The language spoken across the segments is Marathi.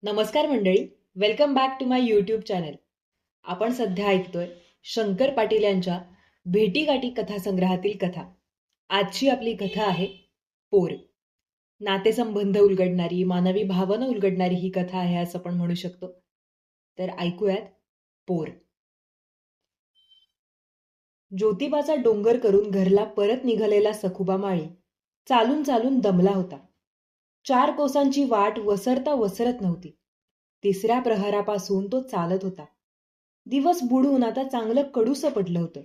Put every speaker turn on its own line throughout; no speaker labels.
नमस्कार मंडळी, welcome back to my YouTube channel. आपण सध्या ऐकतोय शंकर पाटील यांच्या भेटीगाठी कथासंग्रहातील कथा. आजची आपली कथा आहे पोर. नातेसंबंध उलगडणारी, मानवी भावना उलगडणारी ही कथा आहे असं आपण म्हणू शकतो. तर ऐकूयात पोर. ज्योतिबाचा डोंगर करून घरला परत निघालेला सखुबा माळी चालून चालून दमला होता. 4 कोसांची वाट वसरता वसरत नव्हती. तिसऱ्या प्रहरापासून तो चालत होता. दिवस बुडून आता चांगलं कडूसं पडलं होतं.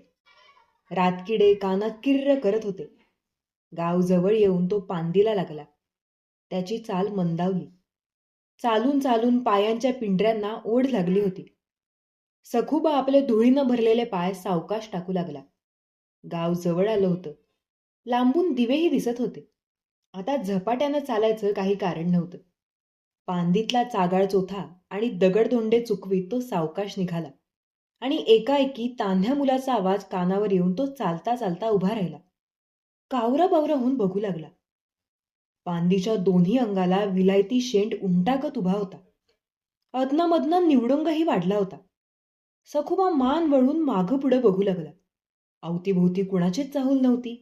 रातकिडे कानात किर्र करत होते. गाव जवळ येऊन तो पांदीला लागला. त्याची चाल मंदावली. चालून चालून पायांच्या पिंढऱ्यांना ओढ लागली होती. सखुबा आपले धुळीनं भरलेले पाय सावकाश टाकू लागला. गाव जवळ आलं होतं. लांबून दिवेही दिसत होते. आता झपाट्यानं चालायचं काही कारण नव्हतं. पांदीतला चागाळ चोथा आणि दगडधोंडे चुकवीत तो सावकाश निघाला आणि एकाएकी तान्ह्या मुलाचा आवाज कानावर येऊन तो चालता चालता उभा राहिला. कावराबावरा होऊन बघू लागला. पांदीच्या दोन्ही अंगाला विलायती शेंड उंटाकत उभा होता. अदनामधनं निवडुंगही वाढला होता. सखुबा मान वळून मागं पुढं बघू लागला. अवतीभोवती कुणाचीच चाहूल नव्हती.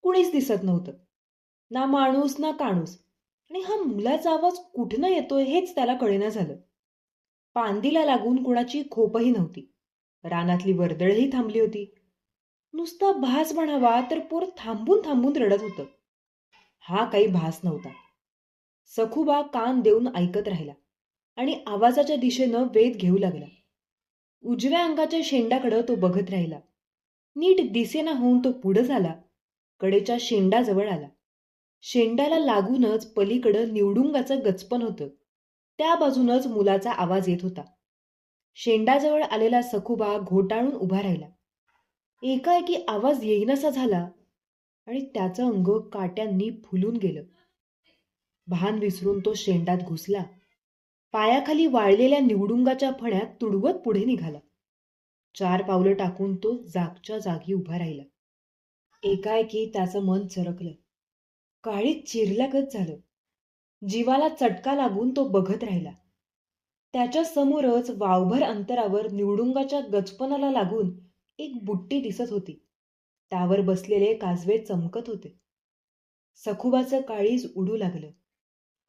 कुणीच दिसत नव्हतं. ना माणूस ना काणूस. आणि हा मुलाचा आवाज कुठनं येतोय हेच त्याला कळेना झालं. पांदीला लागून कुणाची खोपही नव्हती. रानातली वर्दळही थांबली होती. नुसता भास म्हणावा तर पोर थांबून थांबून रडत होतं. हा काही भास नव्हता. सखुबा कान देऊन ऐकत राहिला आणि आवाजाच्या दिशेनं वेध घेऊ लागला. उजव्या अंगाच्या शेंडाकडं तो बघत राहिला. नीट दिसेना होऊन तो पुढं झाला. कडेच्या शेंडाजवळ आला. शेंडाला लागूनच पलीकडं निवडुंगाचं गचपण होतं. त्या बाजूनच मुलाचा आवाज येत होता. शेंडाजवळ आलेला सखुबा घोटाळून उभा राहिला. एकाएकी आवाज येईनासा झाला आणि त्याचं अंग काट्यांनी फुलून गेलं. भान विसरून तो शेंडात घुसला. पायाखाली वाळलेल्या निवडुंगाच्या फण्यात तुडवत पुढे निघाला. 4 पावलं टाकून तो जागच्या जागी उभा राहिला. एकाएकी त्याचं मन चरकलं. काळीज चिरल्यागत झालं. जीवाला चटका लागून तो बघत राहिला. त्याच्या समोरच वावभर अंतरावर निवडुंगाच्या गचपणाला लागून एक बुट्टी दिसत होती. त्यावर बसलेले काजवे चमकत होते. सखुबाचं काळीज उडू लागलं.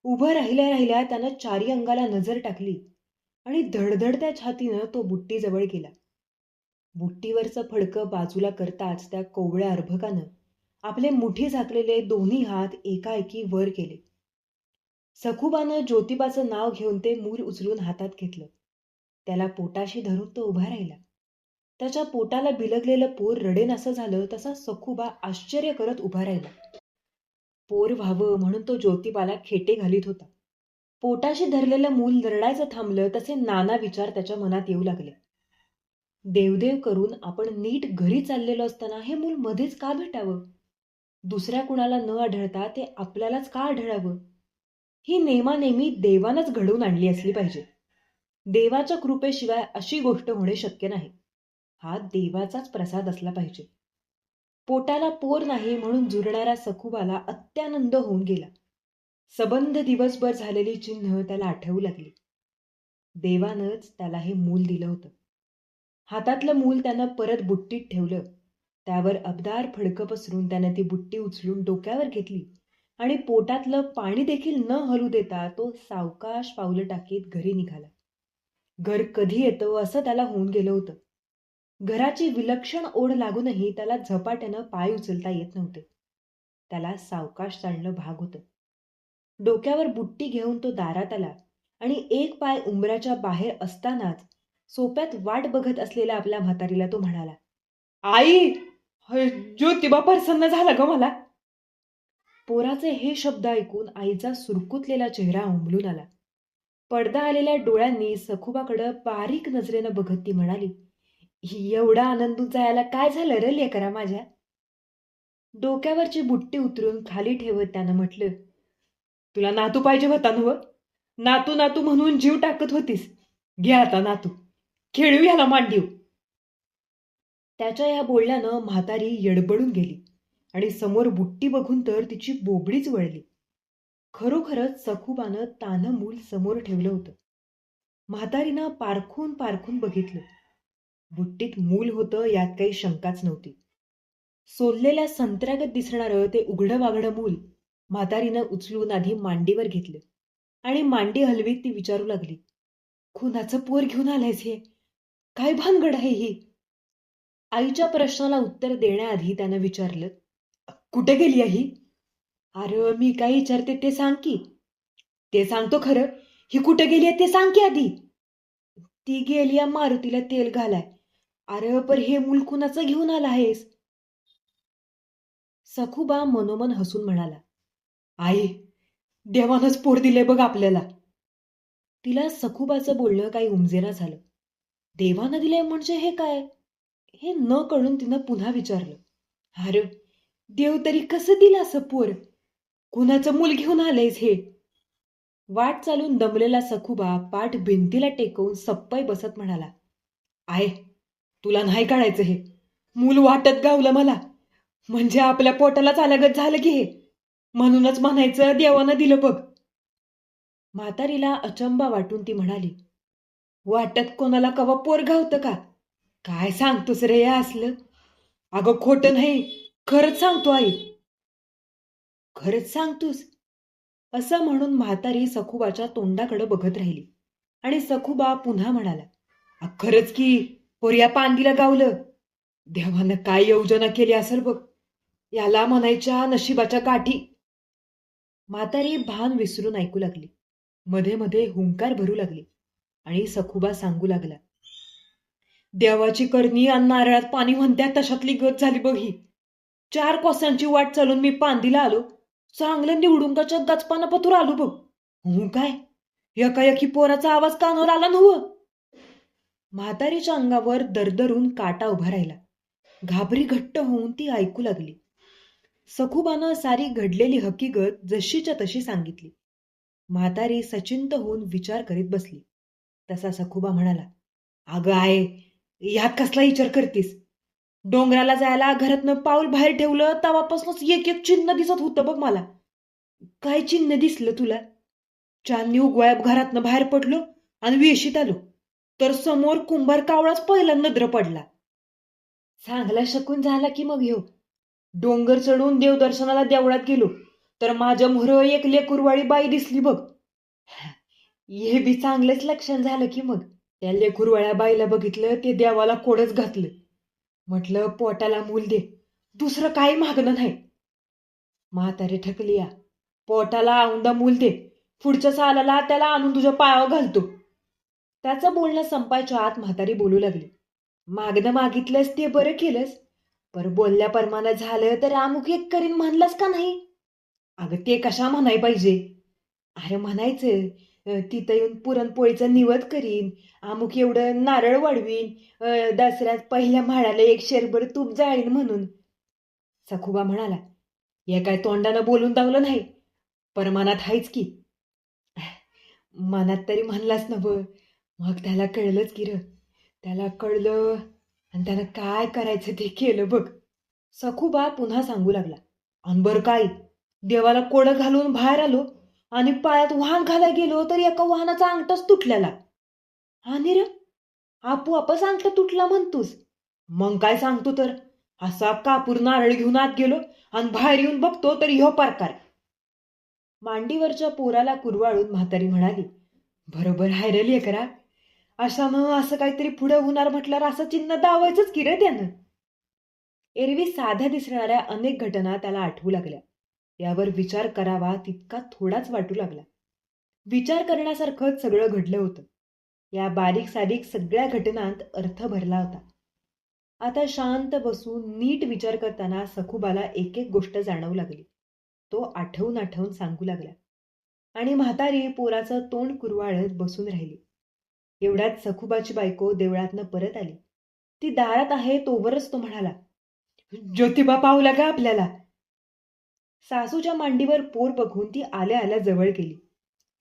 उभं राहिल्या राहिल्या त्यानं 4ही अंगाला नजर टाकली आणि धडधडत्या छातीनं तो बुट्टीजवळ गेला. बुट्टीवरचं फडकं बाजूला करताच त्या कोवळ्या अर्भकानं आपले मुठी झाकलेले दोन्ही हात एकाएकी वर केले. सखुबानं ज्योतिबाचं नाव घेऊन ते मूल उचलून हातात घेतलं. त्याला पोटाशी धरून तो उभा राहिला. त्याच्या पोटाला बिलगलेलं पोर रडेन असं झालं तसा सखुबा आश्चर्य करत उभा राहिला. पोर व्हावं म्हणून तो ज्योतिबाला खेटे घालीत होता. पोटाशी धरलेलं मूल रडायचं थांबलं तसे नाना विचार त्याच्या मनात येऊ लागले. देवदेव करून आपण नीट घरी चाललेलो असताना हे मूल मध्येच का भेटावं? दुसऱ्या कुणाला न आढळता ते आपल्यालाच का आढळावं? ही नेमानेमी देवानंच घडवून आणली असली पाहिजे. देवाच्या कृपेशिवाय अशी गोष्ट होणे शक्य नाही. हा देवाचाच प्रसाद असला पाहिजे. पोटाला पोर नाही म्हणून जुरणाऱ्या सखुबाला अत्यानंद होऊन गेला. सबंध दिवसभर झालेली चिन्ह त्याला आठवू लागली. देवानंच त्याला हे मूल दिलं होतं. हातातलं मूल त्यानं परत बुट्टीत ठेवलं. त्यावर अबदार फडकं पसरून त्यानं ती बुट्टी उचलून डोक्यावर घेतली आणि पोटातलं पाणी देखील न हलू देता तो सावकाश पावलं टाकीत घरी निघाला. घर कधी येतं असं त्याला होऊन गेलं होतं. घराची विलक्षण ओढ लागूनही त्याला झपाट्यानं पाय उचलता येत नव्हते. त्याला सावकाश चालणं भाग होतं. डोक्यावर बुट्टी घेऊन तो दारात आला आणि एक पाय उंबऱ्याच्या बाहेर असतानाच सोप्यात वाट बघत असलेल्या आपल्या म्हातारीला तो म्हणाला, "आई, ज्योतिबा प्रसन्न झाला ग मला." पोराचे हे शब्द ऐकून आईचा सुरकुतलेला चेहरा उमलून आला. पडदा आलेल्या डोळ्यांनी सखुबाकडं बारीक नजरेनं बघत ती म्हणाली, "एवढा आनंद जायला काय झालं रे लेकरा माझ्या?" डोक्यावरची बुट्टी उतरून खाली ठेवत त्यानं म्हटलं, "तुला नातू पाहिजे होता नव्ह? नातू नातू म्हणून जीव टाकत होतीस. घे आता नातू, खेळू याला मांडीव." त्याच्या या बोलण्यानं म्हातारी यडबडून गेली आणि समोर बुट्टी बघून तर तिची बोबडीच वळली. खरोखरच सखूबानं तान्हं मूल समोर ठेवलं होतं. म्हातारीनं पारखून पारखून बघितलं. बुट्टीत मूल होतं यात काही शंकाच नव्हती. सोललेल्या संत्र्यागत दिसणारं ते उघडं वाघडं मूल म्हातारीनं उचलून आधी मांडीवर घेतलं आणि मांडी हलवीत ती विचारू लागली, कुणाचं पोर घेऊन आलायस हे? काय भानगड आहे ही? आईच्या प्रश्नाला उत्तर देण्याआधी त्यानं विचारलं, कुठे गेली आहे ही? अरे मी काय विचारते ते सांग की. ते सांगतो खरं. ही कुठे गेली आहे ते सांग की आधी. ती गेली आहे मारुतीला तेल घालाय. अरे पर हे मूल कुणाचं घेऊन आला आहेस? सखूबा मनोमन हसून म्हणाला, आई, देवानंच पोर दिले बघ आपल्याला. तिला सखूबाचं बोलणं काही उमजेना झालं. देवानं दिलंय म्हणजे हे काय? हे न कळून तिनं पुन्हा विचारलं, अरे देव तरी कसं दिलं असं पोर? कुणाचं मूल घेऊन आलंयस हे? वाट चालून दमलेला सखूबा पाठ भिंतीला टेकवून सप्पाई बसत म्हणाला, आय, तुला नाही काढायचं हे. मूल वाटत गावलं मला. म्हणजे आपल्या पोटालाच आल्यागत झालं की हे. म्हणूनच म्हणायचं देवानं दिलं बघ. म्हातारीला अचंबा वाटून ती म्हणाली, वाटत कोणाला कवा पोर घावतं का? काय सांगतोस रे या असलं? अगं खोटं नाही, खरंच सांगतो आई. खरंच सांगतोस? असं म्हणून म्हातारी सखूबाच्या तोंडाकडे बघत राहिली आणि सखूबा पुन्हा म्हणाला, खरंच की, पोरिया पांदीला गावलं. देवानं काय योजना केली असेल बघ. याला म्हणायच्या नशिबाच्या गाठी. म्हातारी भान विसरून ऐकू लागली. मध्ये मध्ये हुंकार भरू लागली आणि सखूबा सांगू लागला, देवाची करणी आणि नारळात पाणी म्हणत्या तशातली गत झाली बघ ही. 4 कोसांची वाट चालून मी पांदीला आलो. चांगलं निवडुंगाच्या गचपाना पतूर आलो बघ. हो काय? एकाएकी पोराचा आवाज कानावर आला नव्ह. म्हातारीच्या अंगावर दरदरून काटा उभा राहिला. घाबरी घट्ट होऊन ती ऐकू लागली. सखूबानं सारी घडलेली हकीकत जशीच्या तशी सांगितली. म्हातारी सचिंत होऊन विचार करीत बसली. तसा सखूबा म्हणाला, अगं आहे, ह्यात कसला विचार करतीस? डोंगराला जायला घरातनं पाऊल बाहेर ठेवलं तेव्हापासूनच एक एक चिन्ह दिसत होतं बघ मला. काय चिन्ह दिसलं तुला? चांदणी उगवाय घरातनं बाहेर पडलो आणि वेशीत आलो तर समोर कुंभार कावळाच पहिला नजर पडला. चांगला शकून झाला की मग ह्यो. डोंगर चढून देवदर्शनाला देवळात गेलो तर माझ्या मोहर एक लेकुरवाळी बाई दिसली बघ. हे बी चांगलंच लक्षण झालं की मग. त्या लेकुरवाळ्या बाईला बघितलं ते देवाला कोडच घातलं. म्हटलं पोटाला मूल दे, दुसरं काही मागणं नाही. म्हातारी ठकली या. पोटाला औंदा मूल दे, पुढच्या सालाला त्याला आणून तुझ्या पायावर घालतो. त्याचं बोलणं संपायच्या आत म्हातारी बोलू लागली, मागणं मागितलंस ते बरं केलंस, पर बोलल्या परमानं झालं तर अमुक एक करीन म्हणलंस का नाही? अगं ते कशा म्हणाय पाहिजे? अरे म्हणायचं, तिथं येऊन पुरणपोळीचं निवद करीन, अमुक एवढं नारळ वाढवीन, दसऱ्यात पहिल्या म्हाळाला एक शेरभर तूप जाळीन म्हणून. सखूबा म्हणाला, हे काय तोंडानं बोलून दावलं नाही, परमानात हायच की. मनात तरी म्हणलाच नवं. मग त्याला कळलंच की र. त्याला कळलं आणि त्यानं काय करायचं ते केलं बघ. सखूबा पुन्हा सांगू लागला, अनबर काय, देवाला कोडं घालून बाहेर आलो आणि पायात वाहन घालाय गेलो तर एका वाहनाचा अंगठाच तुटलेला. आणि र, आपोआपच अंगठा तुटला म्हणतोस? मग काय सांगतो तर, असा कापूर नारळ घेऊन आत गेलो आणि बाहेर येऊन बघतो तर ह्यो प्रकार. मांडीवरच्या पोराला कुरवाळून म्हातारी म्हणाली, बरोबर हायरली करा. अशानं असं काहीतरी पुढं होणार म्हटल्यावर असं चिन्ह दावायचंच की रे त्यानं. एरवी साध्या दिसणाऱ्या अनेक घटना त्याला आठवू लागल्या. यावर विचार करावा तितका थोडाच वाटू लागला. विचार करण्यासारखंच सगळं घडलं होतं. या बारीक सारीक सगळ्या घटनांत अर्थ भरला होता. आता शांत बसून नीट विचार करताना सखूबाला एक एक गोष्ट जाणवू लागली. तो आठवून आठवून सांगू लागला आणि म्हातारी पोराचं तोंड कुरवाळत बसून राहिली. एवढ्यात सखूबाची बायको देवळातनं परत आली. ती दारात आहे तोवरच तो म्हणाला, ज्योतिबा पावला का आपल्याला? सासूच्या मांडीवर पोर बघून ती आल्या आल्या जवळ गेली.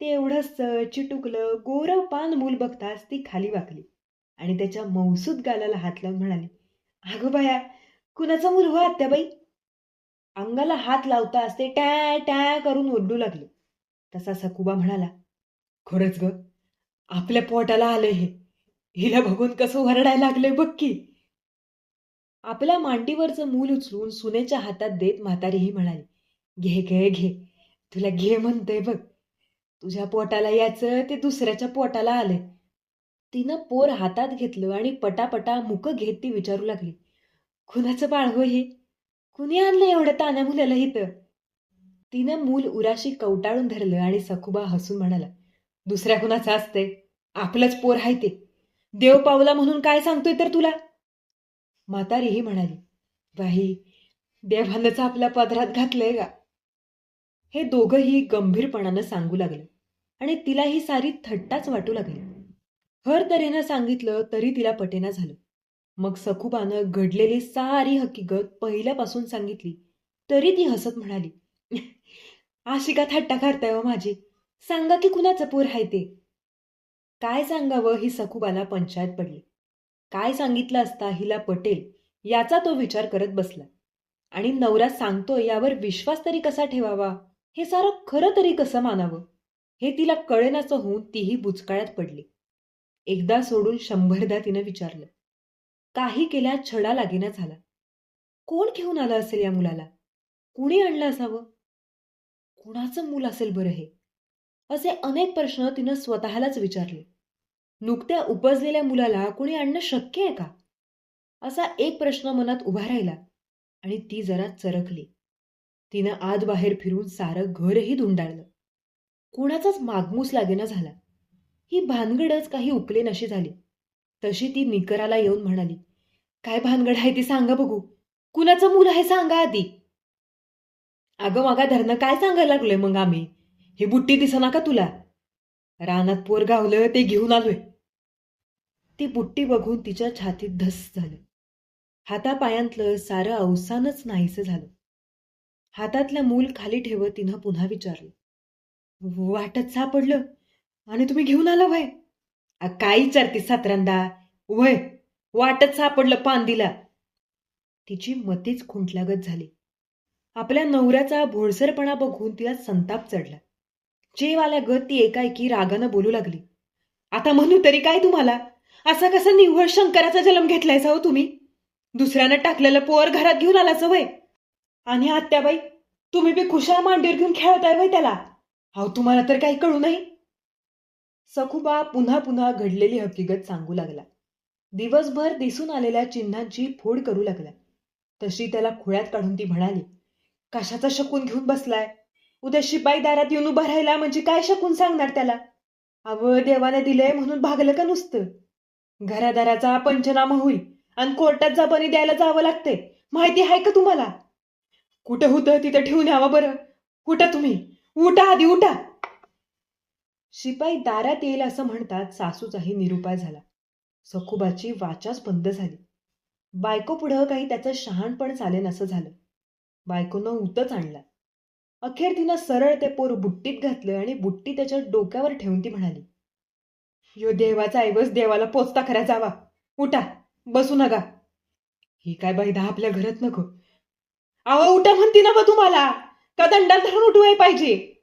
ते एवढंच चिटुकलं गोरव पान मूल बघताच ती खाली वाकली आणि त्याच्या मौसूद गालाला हात लावून म्हणाली, अगं बाया, कुणाचा मूल हो आत्याबाई? अंगाला हात लावताच ते टॅ टॅ करून ओरडू लागले. तसा सखुबा म्हणाला, खरंच ग, आपल्या पोटाला आलंय हे. हिला बघून कसं वरडायला लागलंय बघ की. आपल्या मांडीवरचं मूल उचलून सुनेच्या हातात देत म्हातारीही म्हणाली, घे घे घे, तुला घे म्हणतंय बघ. तुझ्या पोटाला याचं ते दुसऱ्याच्या पोटाला आलंय. तिनं पोर हातात घेतलं आणि पटापटा मुकं घेत ती विचारू लागली, कुणाचं बाळ हो हे? कुणी आणलं एवढं तान्या मुलाला इथं? तिनं मूल उराशी कवटाळून धरलं आणि सखुबा हसून म्हणाला, दुसऱ्या कुणाचं असतंय? आपलंच पोर आहे ते. देव पावला म्हणून काय सांगतोय तर तुला? म्हातारीही म्हणाली, बाई, देवानंच आपल्या पदरात घातलंय का? हे दोघंही गंभीरपणानं सांगू लागले आणि तिला ही सारी थट्टाच वाटू लागली. हर तऱ्हेनं सांगितलं तरी तिला पटेना झालं. मग सखुबानं घडलेली सारी हकीकत पहिल्यापासून सांगितली तरी ती हसत म्हणाली, अशी का थट्टा करताय हो माझी? सांगा की कुणाचं पोर आहे ते? काय सांगावं ही सखुबाला पंचायत पडली. काय सांगितलं असता हिला पटेल याचा तो विचार करत बसला. आणि नवरा सांगतोय यावर विश्वास तरी कसा ठेवावा, हे सारं खरं तरी कसं मानावं, हे तिला कळेनाचं होऊन तीही बुचकाळ्यात पडली. एकदा सोडून 100दा तिनं विचारलं. काही केल्या छडा लागेना झाला. कोण घेऊन आलं असेल या मुलाला? कुणी आणलं असावं? कुणाचं मूल असेल बरं हे? असे अनेक प्रश्न तिनं स्वतःलाच विचारले. नुकत्या उपजलेल्या मुलाला कुणी आणणं शक्य आहे का? असा एक प्रश्न मनात उभा राहिला आणि ती जरा चरकली. तिनं आत बाहेर फिरून सारं घरही धुंडाळलं. कुणाचाच मागमूस लागेना झाला. ही भानगडच काही उकलेनाशी झाली. तशी ती निकराला येऊन म्हणाली, काय भानगड आहे ती सांगा बघू. कुणाचं मूल आहे सांगा आधी. अगं मागा धरणं काय सांगायला लागलोय मग आम्ही? ही बुट्टी दिसना का तुला? रानात पोर गावलं ते घेऊन आलोय. ती बुट्टी बघून तिच्या छातीत धस झालं. हातापायांतलं सारं अवसानच नाहीसं झालं. हातातलं मूल खाली ठेवत तिनं पुन्हा विचारलं, वाटत सापडलं आणि तुम्ही घेऊन आला वय? काय विचारतीस सातऱ्यांदा? वय, वाटत सापडलं पांदीला. तिची मतीच खुंटल्यागत झाली. आपल्या नवऱ्याचा भोळसरपणा बघून तिला संताप चढला. जेवाल्या गत ती एकाएकी रागानं बोलू लागली, आता म्हणू तरी काय तुम्हाला? असा कसा निव्वळ शंकराचा जन्म घेतलायचा हो तुम्ही? दुसऱ्यानं टाकलेलं पोर घरात घेऊन आला वय? आणि आत्याबाई, तुम्ही बी खुशाल मांडीवर घेऊन खेळताय वय त्याला? अहो तुम्हाला तर काही कळू नाही. सखुबा पुन्हा पुन्हा घडलेली हकीकत सांगू लागला. दिवसभर दिसून आलेल्या चिन्हांची फोड करू लागला. तशी त्याला खुळ्यात काढून ती म्हणाली, कशाचा शकून घेऊन बसलाय? उद्या शिपाई दारात येऊन उभा राहिला म्हणजे काय शकून सांगणार त्याला? अव देवाने दिलंय म्हणून भागलं का नुसतं? घरादाराचा पंचनामा होईल आणि कोर्टात जबानी द्यायला जावं लागते, माहिती आहे का तुम्हाला? कुठं होतं तिथं ठेवून यावा बरं. उठा तुम्ही, उठा आधी उठा. शिपाई दारात येईल असं म्हणतात सासूचाही निरुपाय झाला. सखुबाची वाचाच बंद झाली. बायको पुढं काही त्याचं शहाणपण चालेल असं झालं. बायकोनं उतच आणला. अखेर तिनं सरळ ते पोर बुट्टीत घातलं आणि बुट्टी त्याच्या डोक्यावर ठेवून ती म्हणाली, यो देवाचा ऐवज देवाला पोचता खरा जावा. उठा, बसू नका. ही काय बैदा आपल्या घरात नको. आवा उठा म्हणती ना बा तुम्हाला, का दंडाल धरून उठवाय पाहिजे?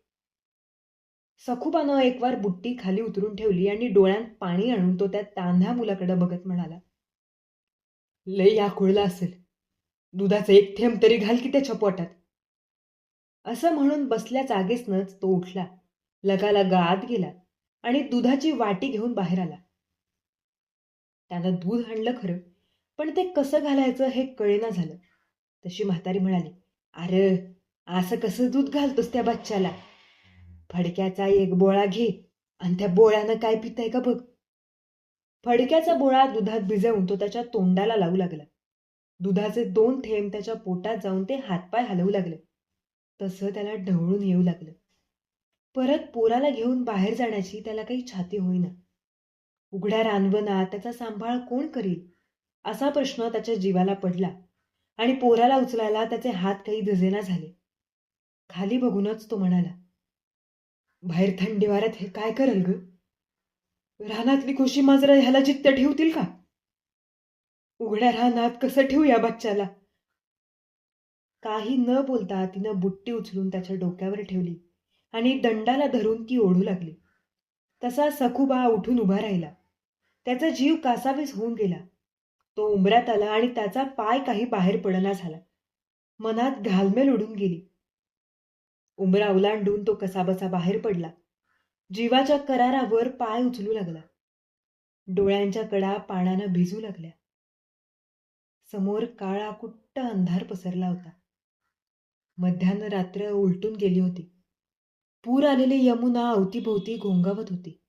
सखुबानं एक वार बुट्टी खाली उतरून ठेवली आणि डोळ्यात पाणी आणून तो त्या तांध्या मुलाकडे बघत म्हणाला, लय याकुळला असेल, दुधाचं एक थेंब तरी घाल की त्याच्या पोटात. असं म्हणून बसल्या जागेसनच तो उठला, लगालगा आत गेला आणि दुधाची वाटी घेऊन बाहेर आला. त्यानं दूध आणलं खरं, पण ते कसं घालायचं हे कळेना झालं. तशी म्हातारी म्हणाली, अरे असं कसं दूध घालतोस त्या बच्च्याला? फडक्याचा एक बोळा घे आणि त्या बोळ्यानं काय पिताय का बघ. फडक्याचा बोळा दुधात भिजवून तो त्याच्या तोंडाला लावू लागला. दुधाचे 2 थेंब त्याच्या पोटात जाऊन ते हातपाय हलवू लागले. तसं त्याला ढवळून येऊ लागलं. परत पोराला घेऊन बाहेर जाण्याची त्याला काही छाती होईना. उघड्या रानवनात त्याचा सांभाळ कोण करील असा प्रश्न त्याच्या जीवाला पडला आणि पोराला उचलायला त्याचे हात काही धजेना झाले. खाली बघूनच तो म्हणाला, बाहेर थंडी वाऱ्यात हे काय करेल ग? रानातली खुशी मांजरं ह्याला जित्त ठेवतील का? उघड्या रानात कसं ठेवू या बच्च्याला? काही न बोलता तिनं बुट्टी उचलून त्याच्या डोक्यावर ठेवली आणि दंडाला धरून ती ओढू लागली. तसा सखूबा उठून उभा राहिला. त्याचा जीव कासावीस होऊन गेला. तो उंबऱ्यात आला आणि त्याचा पाय काही बाहेर पडना झाला. मनात घालमेल उडून गेली. उंबरा ओलांडून तो कसाबसा बाहेर पडला. जीवाच्या करारावर पाय उचलू लागला. डोळ्यांच्या कडा पाण्यानं भिजू लागल्या. समोर काळा कुट्ट अंधार पसरला होता. मध्यान्ह रात्र उलटून गेली होती. पूर आलेली यमुना अवतीभोवती घोंगावत होती.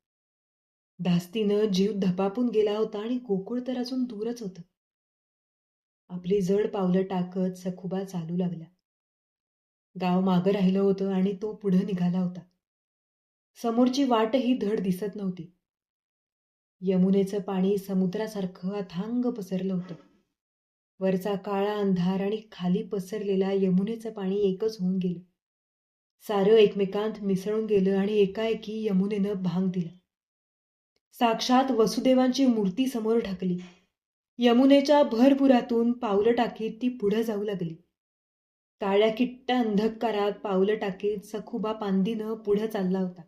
धास्तीनं जीव धपापून गेला होता आणि गोकुळ तर अजून दूरच होतं. आपली जड पावलं टाकत सखुबा चालू लागला. गाव मागं राहिलं होतं आणि तो पुढं निघाला होता. समोरची वाटही धड दिसत नव्हती. यमुनेचं पाणी समुद्रासारखं अथांग पसरलं होतं. वरचा काळा अंधार आणि खाली पसरलेला यमुनेचं पाणी एकच होऊन गेलं. सारं एकमेकांत मिसळून गेलं आणि एकाएकी यमुनेनं भांग दिला. साक्षात वसुदेवांची मूर्ती समोर ठाकली. यमुनेच्या भरपुरातून पावलं टाकीत ती पुढं जाऊ लागली. काळ्या किट्ट अंधकारात पावलं टाकीत सखुबा पांदीनं पुढं चालला होता.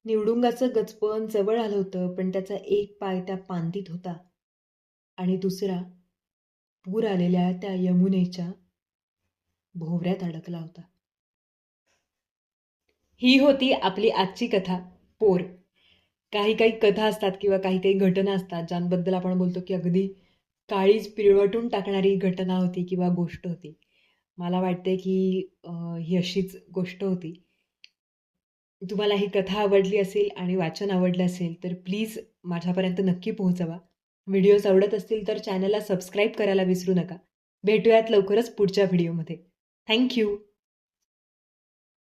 निवडुंगाचं गचपण जवळ आलं होतं, पण त्याचा एक पाय त्या पांदीत होता आणि दुसरा पूर आलेल्या त्या यमुनेच्या भोवऱ्यात अडकला होता. ही होती आपली आजची कथा, पोर. काही काही कथा असतात किंवा काही काही घटना असतात ज्यांबद्दल आपण बोलतो की अगदी काळीज पिळवटून टाकणारी घटना होती किंवा गोष्ट होती. मला वाटते की ही अशीच गोष्ट होती. तुम्हाला ही कथा आवडली असेल आणि वाचन आवडलं असेल तर प्लीज माझ्यापर्यंत नक्की पोहोचवा. व्हिडिओज आवडत असतील तर चॅनलला सबस्क्राईब करायला विसरू नका. भेटूयात लवकरच पुढच्या व्हिडिओमध्ये. थँक्यू.